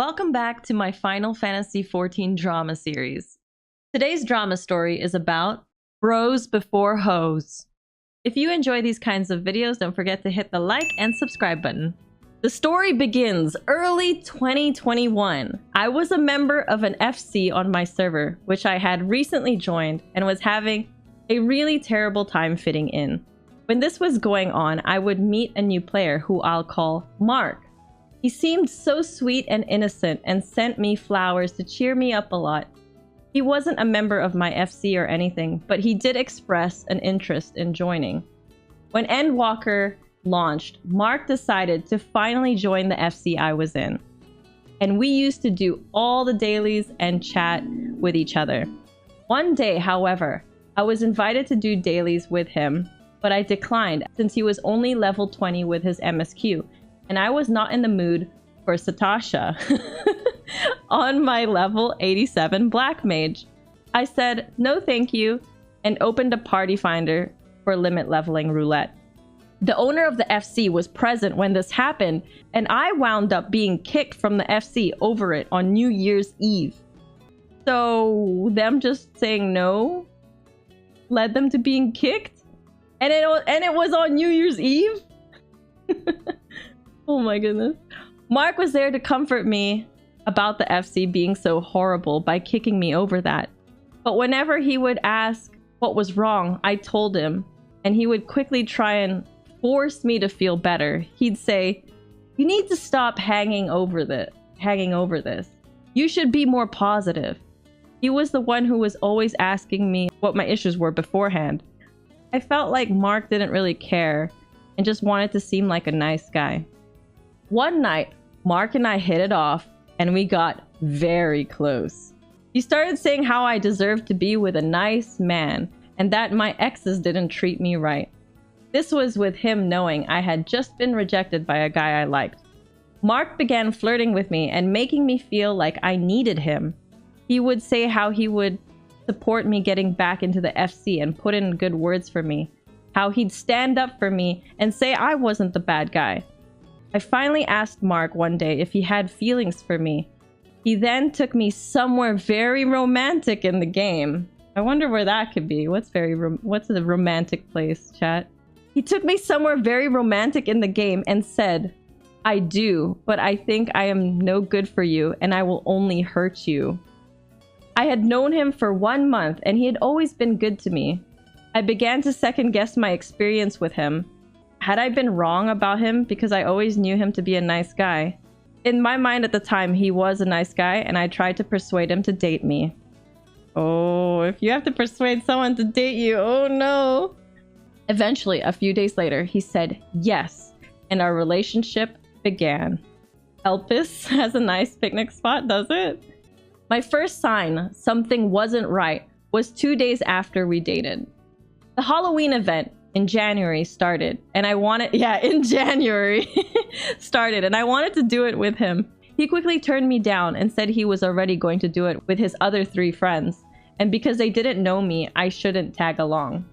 Welcome back to my Final Fantasy XIV drama series. Today's drama story is about bros before hoes. If you enjoy these kinds of videos, don't forget to hit the like and subscribe button. The story begins early 2021. I was a member of an FC on my server, which I had recently joined and was having a really terrible time fitting in. When this was going on, I would meet a new player who I'll call Mark. He seemed so sweet and innocent and sent me flowers to cheer me up a lot. He wasn't a member of my FC or anything, but he did express an interest in joining. When Endwalker launched, Mark decided to finally join the FC I was in. And we used to do all the dailies and chat with each other. One day, however, I was invited to do dailies with him, but I declined since he was only level 20 with his MSQ, and I was not in the mood for Satasha on my level 87 Black Mage. I said no thank you and opened a party finder for limit leveling roulette. The owner of the FC was present when this happened, and I wound up being kicked from the FC over it on New Year's Eve. So them just saying no led them to being kicked? And it was on New Year's Eve? Oh my goodness. Mark was there to comfort me about the FC being so horrible by kicking me over that. But whenever he would ask what was wrong, I told him, and he would quickly try and force me to feel better. He'd say, "You need to stop hanging over this. You should be more positive." He was the one who was always asking me what my issues were beforehand. I felt like Mark didn't really care and just wanted to seem like a nice guy. One night, Mark and I hit it off, and we got very close. He started saying how I deserved to be with a nice man, and that my exes didn't treat me right. This was with him knowing I had just been rejected by a guy I liked. Mark began flirting with me and making me feel like I needed him. He would say how he would support me getting back into the FC and put in good words for me, how he'd stand up for me and say I wasn't the bad guy. I finally asked Mark one day if he had feelings for me. He then took me somewhere very romantic in the game. I wonder where that could be. What's a romantic place, chat? He took me somewhere very romantic in the game and said, "I do, but I think I am no good for you and I will only hurt you." I had known him for 1 month and he had always been good to me. I began to second guess my experience with him. Had I been wrong about him because I always knew him to be a nice guy? In my mind at the time, he was a nice guy and I tried to persuade him to date me. Oh, if you have to persuade someone to date you, oh no. Eventually, a few days later, he said yes, and our relationship began. Elpis has a nice picnic spot, does it? My first sign something wasn't right was 2 days after we dated. The Halloween event in January started, and I wanted to do it with him. He quickly turned me down and said he was already going to do it with his other 3 friends, and because they didn't know me, I shouldn't tag along.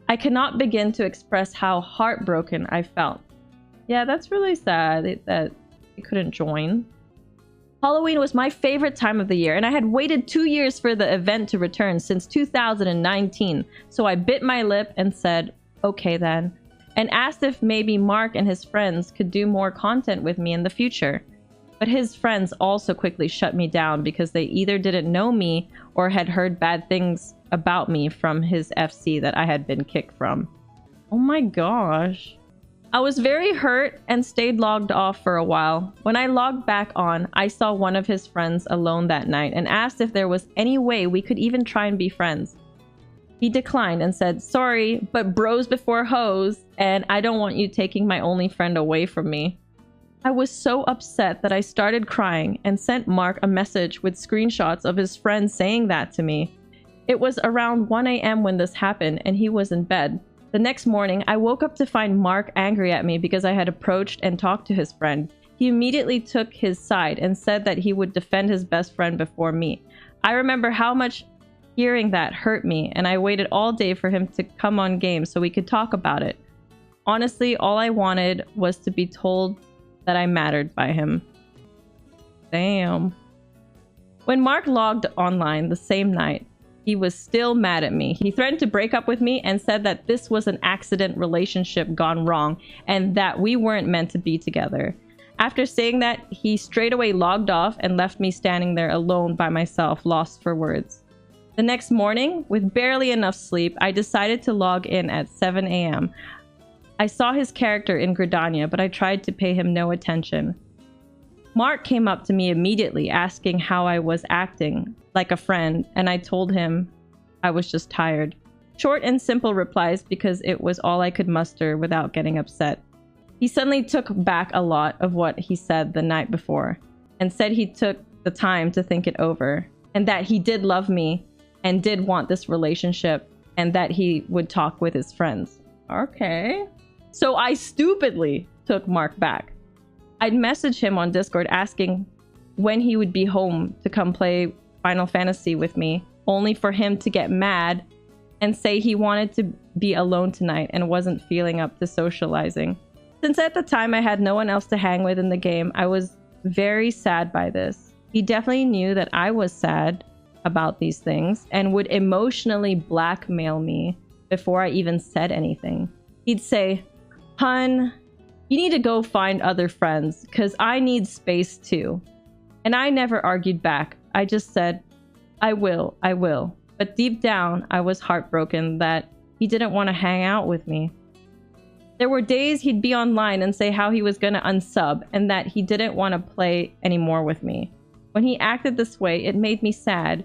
I cannot begin to express how heartbroken I felt. Yeah, that's really sad that he couldn't join. Halloween was my favorite time of the year, and I had waited 2 years for the event to return since 2019, so I bit my lip and said, "Okay then," and asked if maybe Mark and his friends could do more content with me in the future. But his friends also quickly shut me down because they either didn't know me or had heard bad things about me from his FC that I had been kicked from. Oh my gosh. I was very hurt and stayed logged off for a while. When I logged back on, I saw one of his friends alone that night and asked if there was any way we could even try and be friends. He declined and said, "Sorry, but bros before hoes, and I don't want you taking my only friend away from me." I was so upset that I started crying and sent Mark a message with screenshots of his friend saying that to me. It was around 1 a.m. when this happened, and he was in bed. The next morning, I woke up to find Mark angry at me because I had approached and talked to his friend. He immediately took his side and said that he would defend his best friend before me. I remember how much hearing that hurt me, and I waited all day for him to come on game so we could talk about it. Honestly, all I wanted was to be told that I mattered by him. Damn. When Mark logged online the same night, he was still mad at me. He threatened to break up with me and said that this was an accident relationship gone wrong and that we weren't meant to be together. After saying that, he straight away logged off and left me standing there alone by myself, lost for words. The next morning, with barely enough sleep, I decided to log in at 7 a.m. I saw his character in Gridania, but I tried to pay him no attention. Mark came up to me immediately asking how I was acting, like a friend, and I told him I was just tired. Short and simple replies because it was all I could muster without getting upset. He suddenly took back a lot of what he said the night before and said he took the time to think it over and that he did love me and did want this relationship and that he would talk with his friends. Okay. So I stupidly took Mark back. I'd message him on Discord asking when he would be home to come play Final Fantasy with me, only for him to get mad and say he wanted to be alone tonight and wasn't feeling up to socializing. Since at the time I had no one else to hang with in the game, I was very sad by this. He definitely knew that I was sad about these things and would emotionally blackmail me before I even said anything. He'd say, "Hun, you need to go find other friends because I need space too." And I never argued back. I just said, I will. But deep down, I was heartbroken that he didn't want to hang out with me. There were days he'd be online and say how he was going to unsub and that he didn't want to play anymore with me. When he acted this way, it made me sad.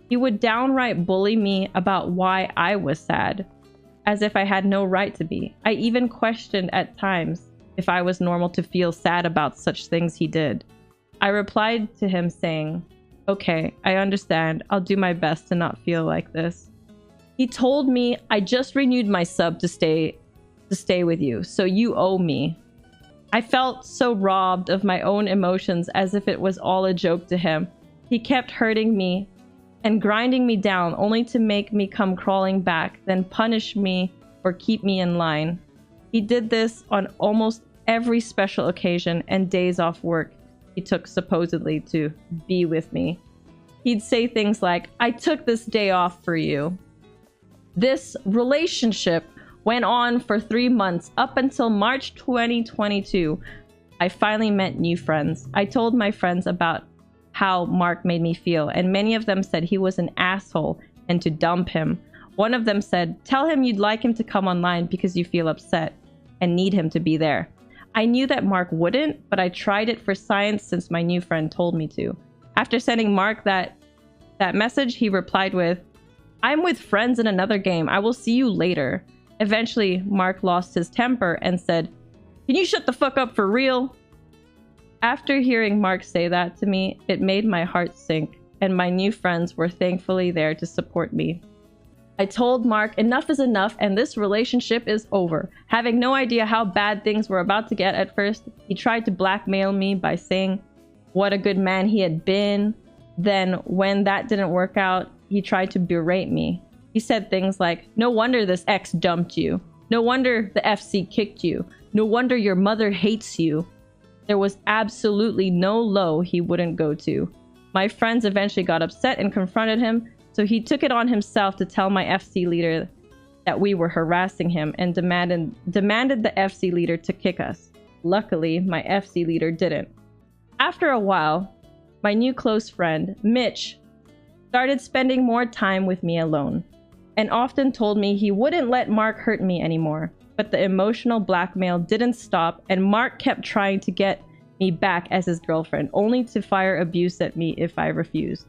He would downright bully me about why I was sad, as if I had no right to be. I even questioned at times if I was normal to feel sad about such things he did. I replied to him saying, "Okay, I understand. I'll do my best to not feel like this." He told me, "I just renewed my sub to stay with you, so you owe me." I felt so robbed of my own emotions as if it was all a joke to him. He kept hurting me and grinding me down only to make me come crawling back, then punish me or keep me in line. He did this on almost every special occasion and days off work he took supposedly to be with me. He'd say things like, "I took this day off for you." This relationship went on for 3 months up until March 2022. I finally met new friends. I told my friends about how Mark made me feel, and many of them said he was an asshole and to dump him. One of them said, "Tell him you'd like him to come online because you feel upset and need him to be there." I knew that Mark wouldn't, but I tried it for science since my new friend told me to. After sending Mark that message, he replied with, "I'm with friends in another game. I will see you later." Eventually, Mark lost his temper and said, "Can you shut the fuck up for real?" After hearing Mark say that to me, it made my heart sink, and my new friends were thankfully there to support me. I told Mark enough is enough and this relationship is over. Having no idea how bad things were about to get at first, he tried to blackmail me by saying what a good man he had been. Then, when that didn't work out, he tried to berate me. He said things like, "No wonder this ex dumped you. No wonder the FC kicked you. No wonder your mother hates you." There was absolutely no low he wouldn't go to. My friends eventually got upset and confronted him, so he took it on himself to tell my FC leader that we were harassing him and demanded the FC leader to kick us. Luckily, my FC leader didn't. After a while, my new close friend, Mitch, started spending more time with me alone and often told me he wouldn't let Mark hurt me anymore. But the emotional blackmail didn't stop, and Mark kept trying to get me back as his girlfriend, only to fire abuse at me if I refused.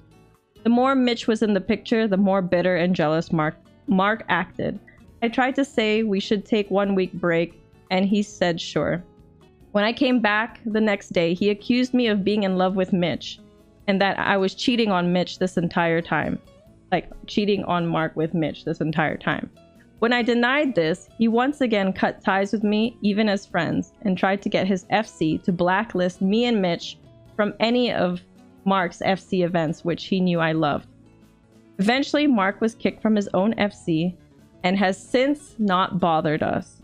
The more Mitch was in the picture, the more bitter and jealous Mark acted. I tried to say we should take 1 week break, and he said sure. When I came back the next day, he accused me of being in love with Mitch, and that I was cheating on Mitch this entire time. Like, cheating on Mark with Mitch this entire time. When I denied this, he once again cut ties with me, even as friends, and tried to get his FC to blacklist me and Mitch from any of Mark's FC events, which he knew I loved. Eventually, Mark was kicked from his own FC and has since not bothered us.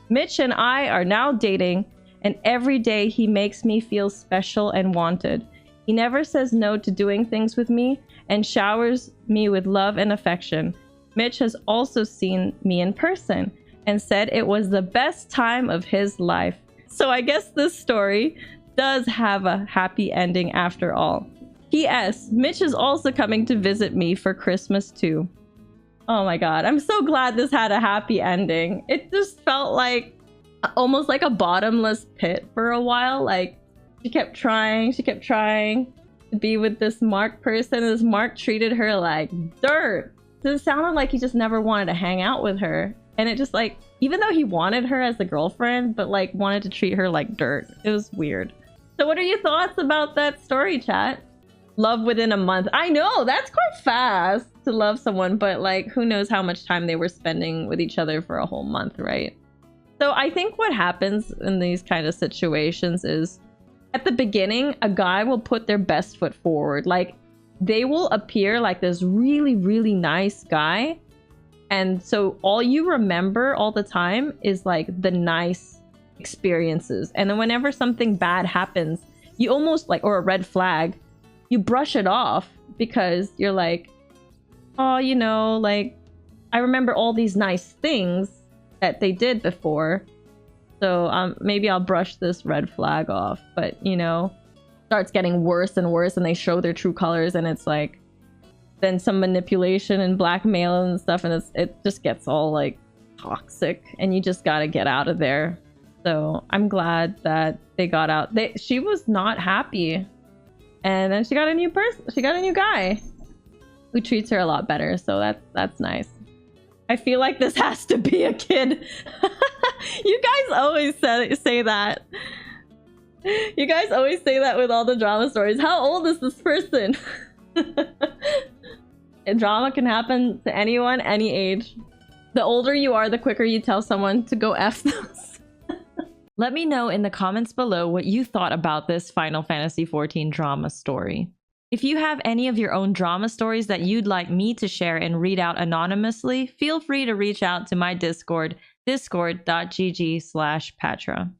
Mitch and I are now dating, and every day he makes me feel special and wanted. He never says no to doing things with me and showers me with love and affection. Mitch has also seen me in person and said it was the best time of his life. So I guess this story does have a happy ending after all. P.S. Mitch is also coming to visit me for Christmas too. Oh my god, I'm so glad this had a happy ending. It just felt like almost like a bottomless pit for a while. Like she kept trying to be with this Mark person. This Mark treated her like dirt. It sounded like he just never wanted to hang out with her. And it just like, even though he wanted her as a girlfriend, but like wanted to treat her like dirt. It was weird. So what are your thoughts about that story, chat? Love within a month. I know, that's quite fast to love someone, but like who knows how much time they were spending with each other for a whole month, right? So I think what happens in these kind of situations is at the beginning, a guy will put their best foot forward. Like they will appear like this really, really nice guy. And so all you remember all the time is like the nice experiences. And then whenever something bad happens, you almost like, or a red flag, you brush it off because you're like, oh, you know, like I remember all these nice things that they did before. So maybe I'll brush this red flag off. But, you know, starts getting worse and worse and they show their true colors and it's like, then some manipulation and blackmail and stuff, and it just gets all like toxic and you just gotta get out of there. So I'm glad that they got out. She was not happy, and then she got a new person. She got a new guy who treats her a lot better. So that's nice. I feel like this has to be a kid. You guys always say that. You guys always say that with all the drama stories. How old is this person? Drama can happen to anyone, any age. The older you are, the quicker you tell someone to go F those. Let me know in the comments below what you thought about this Final Fantasy XIV drama story. If you have any of your own drama stories that you'd like me to share and read out anonymously, feel free to reach out to my Discord, discord.gg/Pathra.